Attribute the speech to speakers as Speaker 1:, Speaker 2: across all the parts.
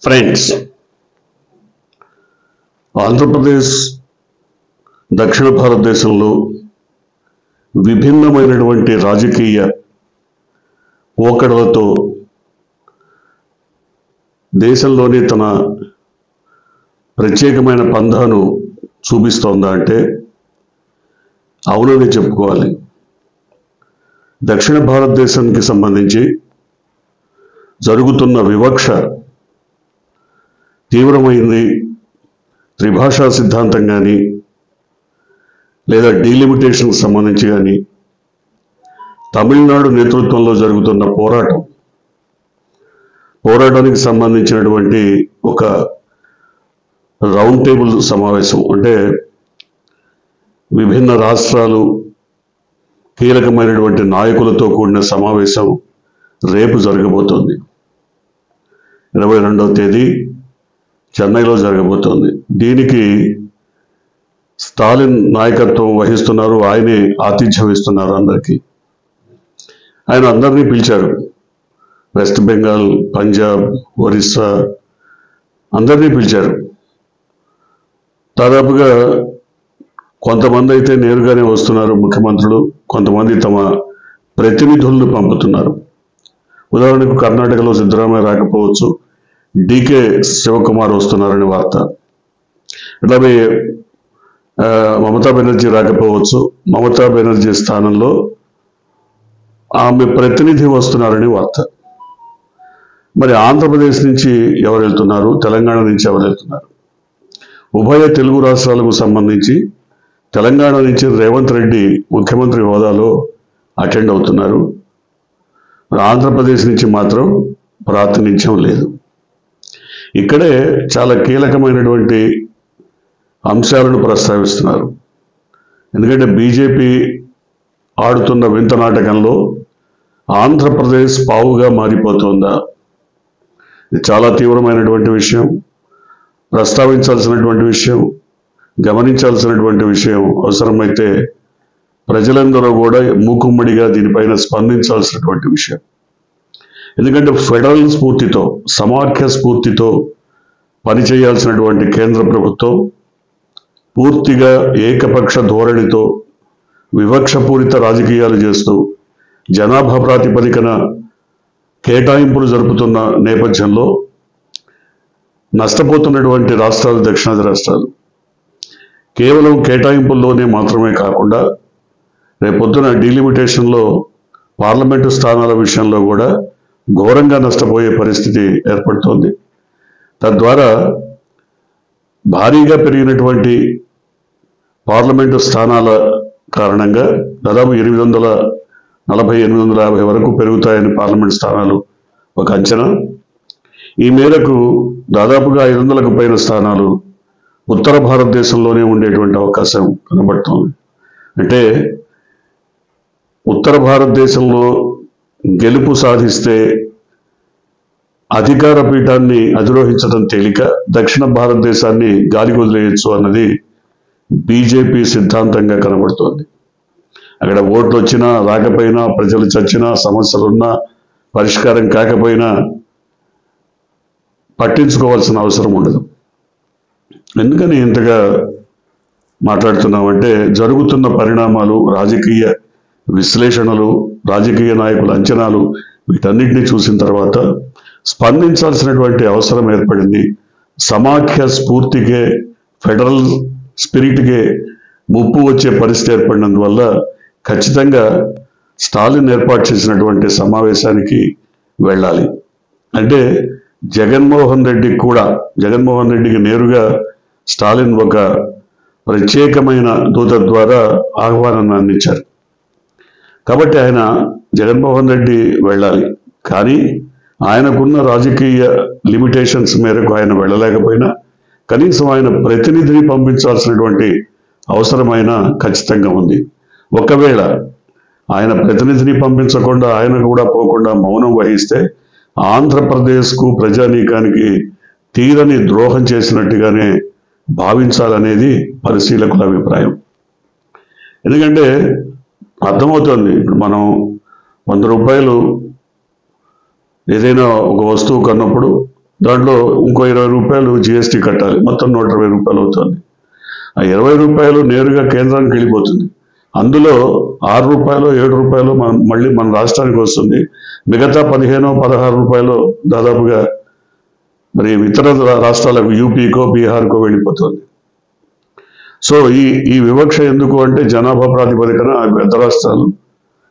Speaker 1: Friends, Andhra Pradesh దక్షిణ భారతదేశంలో విభిన్నమైనటువంటి రాజకీయ పోకడలతో దేశంలోని తన ప్రత్యేకమైన పంధాను చూపిస్తోందా అంటే అవునని చెప్పుకోవాలి. దక్షిణ భారతదేశానికి సంబంధించి జరుగుతున్న వివక్ష తీవ్రమైంది. త్రిభాషా సిద్ధాంతం కానీ లేదా డీలిమిటేషన్కి సంబంధించి కానీ తమిళనాడు నేతృత్వంలో జరుగుతున్న పోరాటానికి సంబంధించినటువంటి ఒక రౌండ్ టేబుల్ సమావేశం, అంటే విభిన్న రాష్ట్రాలు కీలకమైనటువంటి నాయకులతో కూడిన సమావేశం రేపు జరగబోతోంది. 22వ తేదీ చెన్నైలో జరగబోతోంది. దీనికి స్టాలిన్ నాయకత్వం వహిస్తున్నారు. ఆయనే ఆతిథ్యం ఇస్తున్నారు అందరికీ. ఆయన అందరినీ పిలిచారు. వెస్ట్ బెంగాల్, పంజాబ్, ఒరిస్సా అందరినీ పిలిచారు. దాదాపుగా కొంతమంది అయితే నేరుగానే వస్తున్నారు ముఖ్యమంత్రులు, కొంతమంది తమ ప్రతినిధులను పంపుతున్నారు. ఉదాహరణకు కర్ణాటకలో సిద్ధరామయ్య రాకపోవచ్చు, డికే శివకుమార్ వస్తున్నారని వార్త. అట్లాగే మమతా బెనర్జీ రాకపోవచ్చు, మమతా బెనర్జీ స్థానంలో ఆమె ప్రతినిధి వస్తున్నారని వార్త. మరి ఆంధ్రప్రదేశ్ నుంచి ఎవరు వెళ్తున్నారు, తెలంగాణ నుంచి ఎవరు వెళ్తున్నారు? ఉభయ తెలుగు రాష్ట్రాలకు సంబంధించి తెలంగాణ నుంచి రేవంత్ రెడ్డి ముఖ్యమంత్రి హోదాలో అటెండ్ అవుతున్నారు. ఆంధ్రప్రదేశ్ నుంచి మాత్రం ప్రాతినిధ్యం లేదు. ఇక్కడే చాలా కీలకమైనటువంటి అంశాలను ప్రస్తావిస్తున్నారు. ఎందుకంటే బీజేపీ ఆడుతున్న వింత నాటకంలో ఆంధ్రప్రదేశ్ పావుగా మారిపోతుందా? ఇది చాలా తీవ్రమైనటువంటి విషయం, ప్రస్తావించాల్సినటువంటి విషయం, గమనించాల్సినటువంటి విషయం. అవసరమైతే ప్రజలందరూ కూడా మూకుమ్మడిగా దీనిపైన స్పందించాల్సినటువంటి విషయం. ఎందుకంటే ఫెడరల్ స్ఫూర్తితో, సమాఖ్య స్ఫూర్తితో పనిచేయాల్సినటువంటి కేంద్ర ప్రభుత్వం పూర్తిగా ఏకపక్ష ధోరణితో వివక్షపూరిత రాజకీయాలు చేస్తూ జనాభా ప్రాతిపదికన కేటాయింపులు జరుపుతున్న నేపథ్యంలో నష్టపోతున్నటువంటి రాష్ట్రాలు దక్షిణాది రాష్ట్రాలు. కేవలం కేటాయింపుల్లోనే మాత్రమే కాకుండా రేపొద్దున డీలిమిటేషన్లో పార్లమెంటు స్థానాల విషయంలో కూడా ఘోరంగా నష్టపోయే పరిస్థితి ఏర్పడుతోంది. తద్వారా భారీగా పెరిగినటువంటి పార్లమెంటు స్థానాల కారణంగా దాదాపు 840-850 వరకు పెరుగుతాయని పార్లమెంట్ స్థానాలు ఒక అంచనా. ఈ మేరకు దాదాపుగా 500కు పైన స్థానాలు ఉత్తర భారతదేశంలోనే ఉండేటువంటి అవకాశం కనబడుతోంది. అంటే ఉత్తర భారతదేశంలో గెలుపు సాధిస్తే అధికార పీఠాన్ని అధిరోహించడం తేలిక, దక్షిణ భారతదేశాన్ని గాలికి వదిలేయచ్చు అన్నది బీజేపీ సిద్ధాంతంగా కనబడుతోంది. అక్కడ ఓట్లు వచ్చినా రాకపోయినా, ప్రజలు చచ్చినా, సమస్యలున్నా, పరిష్కారం కాకపోయినా పట్టించుకోవాల్సిన అవసరం ఉండదు. ఎందుకని ఇంతగా మాట్లాడుతున్నామంటే జరుగుతున్న పరిణామాలు, రాజకీయ విశ్లేషణలు, రాజకీయ నాయకుల అంచనాలు వీటన్నిటినీ చూసిన తర్వాత స్పందించాల్సినటువంటి అవసరం ఏర్పడింది. సమాఖ్య స్ఫూర్తికే, ఫెడరల్ స్పిరిట్కే ముప్పు వచ్చే పరిస్థితి ఏర్పడినందువల్ల ఖచ్చితంగా స్టాలిన్ ఏర్పాటు చేసినటువంటి సమావేశానికి వెళ్ళాలి. అంటే జగన్మోహన్ రెడ్డికి నేరుగా స్టాలిన్ ఒక ప్రత్యేకమైన దూత ద్వారా ఆహ్వానాన్ని అందించారు. కాబట్టి ఆయన జగన్మోహన్ రెడ్డి వెళ్ళాలి. కానీ ఆయనకున్న రాజకీయ లిమిటేషన్స్ మేరకు ఆయన వెళ్ళలేకపోయినా కనీసం ఆయన ప్రతినిధిని పంపించాల్సినటువంటి అవసరమైన ఖచ్చితంగా ఉంది. ఒకవేళ ఆయన ప్రతినిధిని పంపించకుండా, ఆయన కూడా పోకుండా మౌనం వహిస్తే ఆంధ్రప్రదేశ్కు, ప్రజానీకానికి తీరని ద్రోహం చేసినట్టుగానే భావించాలనేది పరిశీలకుల అభిప్రాయం. ఎందుకంటే అర్థమవుతుంది, ఇప్పుడు మనం 100 రూపాయలు ఏదైనా ఒక వస్తువు కొన్నప్పుడు దాంట్లో ఇంకో 20 రూపాయలు జిఎస్టీ కట్టాలి, మొత్తం 120 రూపాయలు అవుతుంది. ఆ 20 రూపాయలు నేరుగా కేంద్రానికి వెళ్ళిపోతుంది. అందులో 6 రూపాయలు 7 రూపాయలు మళ్ళీ మన రాష్ట్రానికి వస్తుంది. మిగతా 15-16 రూపాయలు దాదాపుగా మరి ఇతర రాష్ట్రాలకు, యూపీకో బీహార్కో వెళ్ళిపోతుంది. సో ఈ వివక్ష ఎందుకు అంటే జనాభా ప్రాతిపదికన పెద్ద రాష్ట్రాలు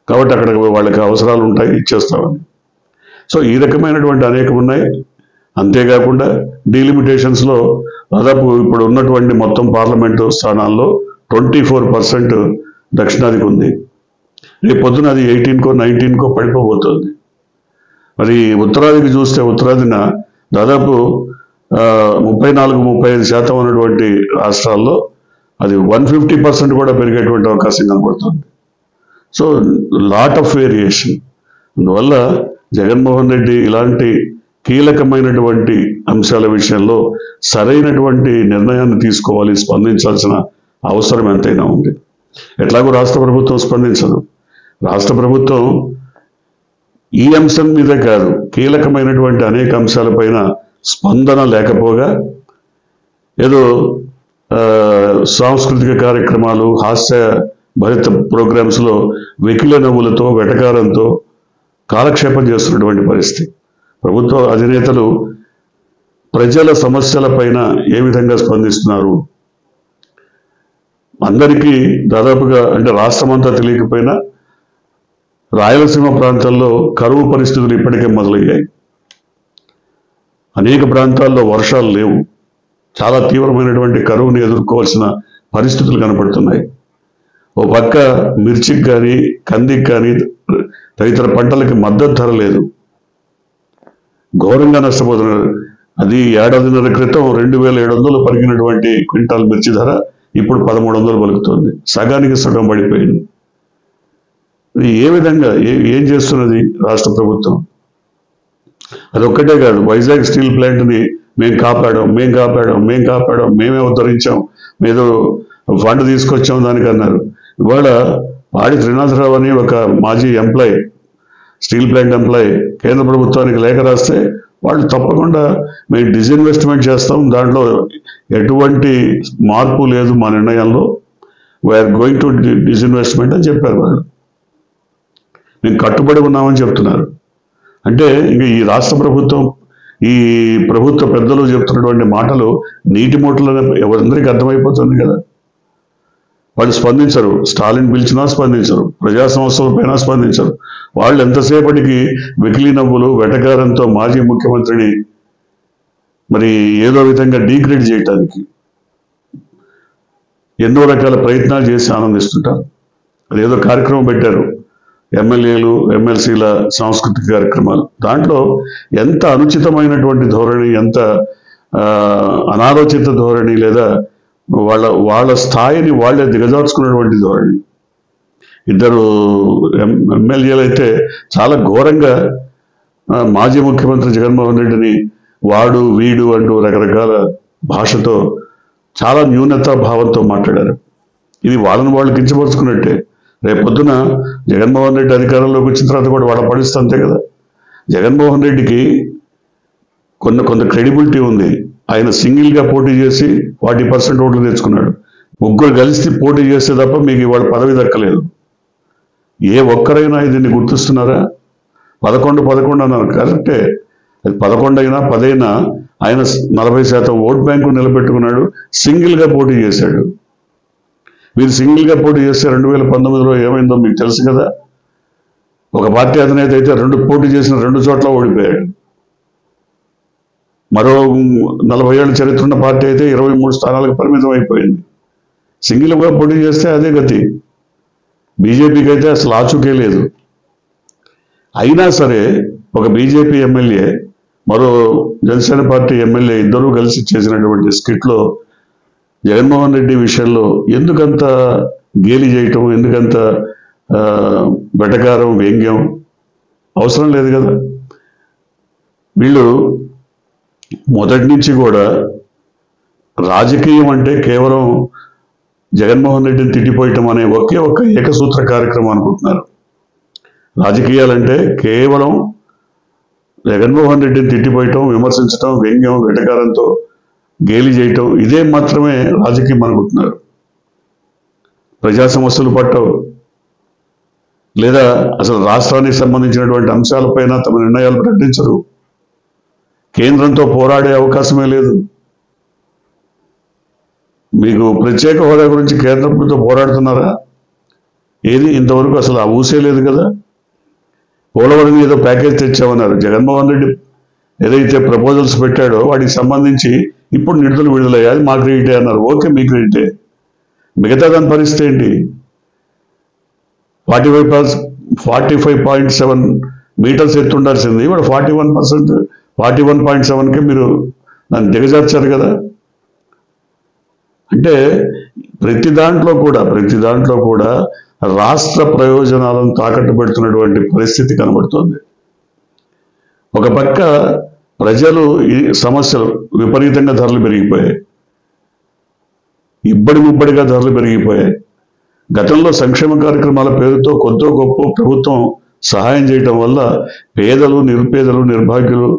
Speaker 1: కాబట్టి అక్కడ వాళ్ళకి అవసరాలు ఉంటాయి, ఇచ్చేస్తామని. సో ఈ రకమైనటువంటి అనేకం ఉన్నాయి. అంతేకాకుండా డీలిమిటేషన్స్లో దాదాపు ఇప్పుడు ఉన్నటువంటి మొత్తం పార్లమెంటు స్థానాల్లో 24% దక్షిణాదికి ఉంది. రేపు పొద్దున అది 18కో 19కో పడిపోబోతుంది. మరి ఉత్తరాదికి చూస్తే ఉత్తరాదిన దాదాపు 34-35% ఉన్నటువంటి రాష్ట్రాల్లో అది 150% కూడా పెరిగేటువంటి అవకాశం కనబడుతుంది. So lot of variation. అందువల్ల జగన్మోహన్ రెడ్డి ఇలాంటి కీలకమైనటువంటి అంశాల విషయంలో సరైనటువంటి నిర్ణయాన్ని తీసుకోవాలి, స్పందించాల్సిన అవసరం ఎంతైనా ఉంది. ఎట్లాగో రాష్ట్ర ప్రభుత్వం స్పందించదు. రాష్ట్ర ప్రభుత్వం ఈ అంశం మీదే కాదు, కీలకమైనటువంటి అనేక అంశాలపైన స్పందన లేకపోగా ఏదో సాంస్కృతిక కార్యక్రమాలు, హాస్య భరిత ప్రోగ్రామ్స్లో వెకిల నవ్వులతో, వెటకారంతో కాలక్షేపం చేస్తున్నటువంటి పరిస్థితి. ప్రభుత్వ అధినేతలు ప్రజల సమస్యలపైన ఏ విధంగా స్పందిస్తున్నారు? అందరికీ దాదాపుగా అంటే రాష్ట్రమంతా తెలియకపోయినా రాయలసీమ ప్రాంతాల్లో కరువు పరిస్థితులు ఇప్పటికే మొదలయ్యాయి. అనేక ప్రాంతాల్లో వర్షాలు లేవు. చాలా తీవ్రమైనటువంటి కరువుని ఎదుర్కోవాల్సిన పరిస్థితులు కనపడుతున్నాయి. ఓ పక్క మిర్చికి కానీ, కందికి కానీ, తదితర పంటలకి మద్దతు ధర లేదు. ఘోరంగా నష్టపోతున్నారు. అది ఏడాదిన్నర క్రితం 2700 పలికినటువంటి క్వింటాల్ మిర్చి ధర ఇప్పుడు 1300 పలుకుతుంది. సగానికి సగం పడిపోయింది. ఏ విధంగా ఏం చేస్తున్నది రాష్ట్ర ప్రభుత్వం? అదొక్కటే కాదు, వైజాగ్ స్టీల్ ప్లాంట్ని మేము కాపాడాం, మేమే ఉద్ధరించాం, ఏదో ఫండ్ తీసుకొచ్చాం దానికి అన్నారు. ఇవాళ పాడి త్రినాథరావు అని ఒక మాజీ ఎంప్లాయ్, స్టీల్ ప్లాంట్ ఎంప్లాయ్, కేంద్ర ప్రభుత్వానికి లేఖ రాస్తే వాళ్ళు తప్పకుండా మేము డిజిన్వెస్ట్మెంట్ చేస్తాం, దాంట్లో ఎటువంటి మార్పు లేదు మా నిర్ణయంలో, వీఆర్ గోయింగ్ టు డిజిన్వెస్ట్మెంట్ అని చెప్పారు. వాళ్ళు మేము కట్టుబడి ఉన్నామని చెప్తున్నారు. అంటే ఇంక ఈ రాష్ట్ర ప్రభుత్వం, ఈ ప్రభుత్వ పెద్దలు చెప్తున్నటువంటి మాటలు నీటి మూటలని ఎవరందరికీ అర్థమైపోతుంది కదా. వాళ్ళు స్పందించరు. స్టాలిన్ పిలిచినా స్పందించరు, ప్రజా సమస్యలపైన స్పందించరు. వాళ్ళు ఎంతసేపటికి వెకిలి నవ్వులు, వెటకారంతో మాజీ ముఖ్యమంత్రిని మరి ఏదో విధంగా డీగ్రేడ్ చేయటానికి ఎన్నో రకాల ప్రయత్నాలు చేసి ఆనందిస్తుంటారు. అదేదో కార్యక్రమం పెట్టారు, ఎమ్మెల్యేలు ఎమ్మెల్సీల సాంస్కృతిక కార్యక్రమాలు. దాంట్లో ఎంత అనుచితమైనటువంటి ధోరణి, ఎంత అనాలోచిత ధోరణి, లేదా వాళ్ళ స్థాయిని వాళ్ళే దిగజార్చుకున్నటువంటి ధోరణి. ఇద్దరు ఎమ్మెల్యేలు అయితే చాలా ఘోరంగా మాజీ ముఖ్యమంత్రి జగన్మోహన్ రెడ్డిని వాడు వీడు అంటూ రకరకాల భాషతో చాలా న్యూనతా భావంతో మాట్లాడారు. ఇది వాళ్ళని వాళ్ళు కించపరుచుకున్నట్టే. రేపొద్దున జగన్మోహన్ రెడ్డి అధికారంలోకి వచ్చిన తర్వాత కూడా వాళ్ళ పరిస్థితి అంతే కదా. జగన్మోహన్ రెడ్డికి కొంత క్రెడిబిలిటీ ఉంది. ఆయన సింగిల్గా పోటీ చేసి 40% ఓట్లు తెచ్చుకున్నాడు. ముగ్గురు కలిసి పోటీ చేస్తే తప్ప మీకు ఇవాళ పదవి దక్కలేదు. ఏ ఒక్కరైనా దీన్ని గుర్తిస్తున్నారా? 11 అన్నారు, కరెక్టే. అది 11 అయినా 10 అయినా ఆయన 40% ఓట్ బ్యాంకు నిలబెట్టుకున్నాడు, సింగిల్గా పోటీ చేశాడు. మీరు సింగిల్గా పోటీ చేస్తే 2019లో ఏమైందో మీకు తెలుసు కదా. ఒక పార్టీ అధినేత అయితే పోటీ చేసిన 2 చోట్ల ఓడిపోయాడు. మరో 40 ఏళ్ళ చరిత్ర ఉన్న పార్టీ అయితే 23 స్థానాలకు పరిమితం అయిపోయింది. సింగిల్గా పోటీ చేస్తే అదే గతి. బీజేపీకి అయితే అసలు ఆచూకే లేదు. అయినా సరే ఒక బీజేపీ ఎమ్మెల్యే, మరో జనసేన పార్టీ ఎమ్మెల్యే ఇద్దరూ కలిసి చేసినటువంటి స్కిట్లో జగన్మోహన్ రెడ్డి విషయంలో ఎందుకంత గేలి చేయటం, ఎందుకంత వెటకారం, వ్యంగ్యం అవసరం లేదు కదా. వీళ్ళు మొదటి నుంచి కూడా రాజకీయం అంటే కేవలం జగన్మోహన్ రెడ్డిని తిట్టిపోయటం అనే ఒకే ఒక్క ఏకసూత్ర కార్యక్రమం అనుకుంటున్నారు. రాజకీయాలంటే కేవలం జగన్మోహన్ రెడ్డిని తిట్టిపోయటం, విమర్శించటం, వ్యంగ్యం వెటకారంతో గేలి చేయటం, ఇదే మాత్రమే రాజకీయం అనుకుంటున్నారు. ప్రజా సమస్యలు పట్టవు, లేదా అసలు రాష్ట్రానికి సంబంధించినటువంటి అంశాలపైన తమ నిర్ణయాలు ప్రకటించరు. కేంద్రంతో పోరాడే అవకాశమే లేదు. మీకు ప్రత్యేక హోదా గురించి కేంద్ర ప్రభుత్వం పోరాడుతున్నారా? ఏది ఇంతవరకు అసలు ఆ ఊసే లేదు కదా. పోలవరం ఏదో ప్యాకేజ్ తెచ్చామన్నారు. జగన్మోహన్ రెడ్డి ఏదైతే ప్రపోజల్స్ పెట్టాడో వాటికి సంబంధించి ఇప్పుడు నిధులు విడుదలయ్యాయి, మా క్రెడిటే అన్నారు. ఓకే, మీ క్రెడిటే. మిగతా దాని పరిస్థితి ఏంటి? 45.7 మీటర్స్ ఎత్తు ఉండాల్సింది వాడు 41.7కే మీరు దాన్ని దిగజార్చారు కదా. అంటే ప్రతి దాంట్లో కూడా రాష్ట్ర ప్రయోజనాలను తాకట్టు పెడుతున్నటువంటి పరిస్థితి కనబడుతోంది. ఒక పక్క ప్రజలు ఈ సమస్యలు విపరీతంగా ధరలు పెరిగిపోయాయి, ముబ్బడిగా ధరలు పెరిగిపోయాయి. గతంలో సంక్షేమ కార్యక్రమాల పేరుతో కొద్దో గొప్ప ప్రభుత్వం సహాయం చేయటం వల్ల పేదలు, నిరుపేదలు, నిర్భాగ్యులు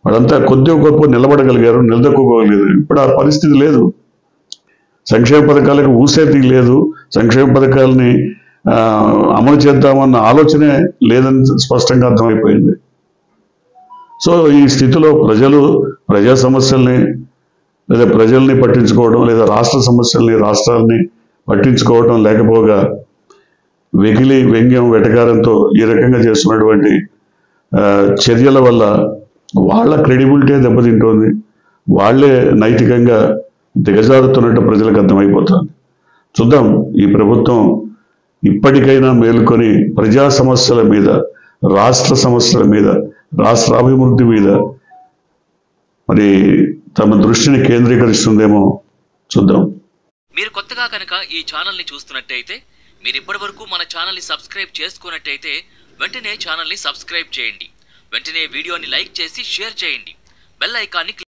Speaker 1: వాళ్ళంతా కొద్దో గొప్ప నిలబడగలిగారు, నిలదొక్కుకోగలిగారు. ఇప్పుడు ఆ పరిస్థితి లేదు. సంక్షేమ పథకాలకు ఊసేది లేదు. సంక్షేమ పథకాలని అమలు చేద్దామన్న ఆలోచనే లేదని స్పష్టంగా అర్థమైపోయింది. సో ఈ స్థితిలో ప్రజలు ప్రజా సమస్యల్ని లేదా ప్రజల్ని పట్టించుకోవడం, లేదా రాష్ట్ర సమస్యల్ని రాష్ట్రాలని పట్టించుకోవడం లేకపోగా వెకిలి వ్యంగ్యం వెటకారంతో ఈ రకంగా చేస్తున్నటువంటి చర్యల వల్ల వాళ్ళ క్రెడిబిలిటీ దెబ్బతింటోంది. వాళ్ళే నైతికంగా దిగజారుతున్నట్టు ప్రజలకు అర్థమైపోతుంది. చూద్దాం, ఈ ప్రభుత్వం ఇప్పటికైనా మేలుకొని ప్రజా సమస్యల మీద, రాష్ట్ర సమస్యల మీద, రాష్ట్ర అభివృద్ధి మీద మరి తమ దృష్టిని కేంద్రీకరిస్తుందేమో చూద్దాం.
Speaker 2: మీరు కొత్తగా కనుక ఈ ఛానల్ని చూస్తున్నట్టయితే, మీరు ఇప్పటివరకు మన ఛానల్ని సబ్స్క్రైబ్ చేసుకున్నట్టయితే వెంటనే ఛానల్ని సబ్స్క్రైబ్ చేయండి. వెంటనే వీడియోని లైక్ చేసి షేర్ చేయండి. బెల్ ఐకాన్ని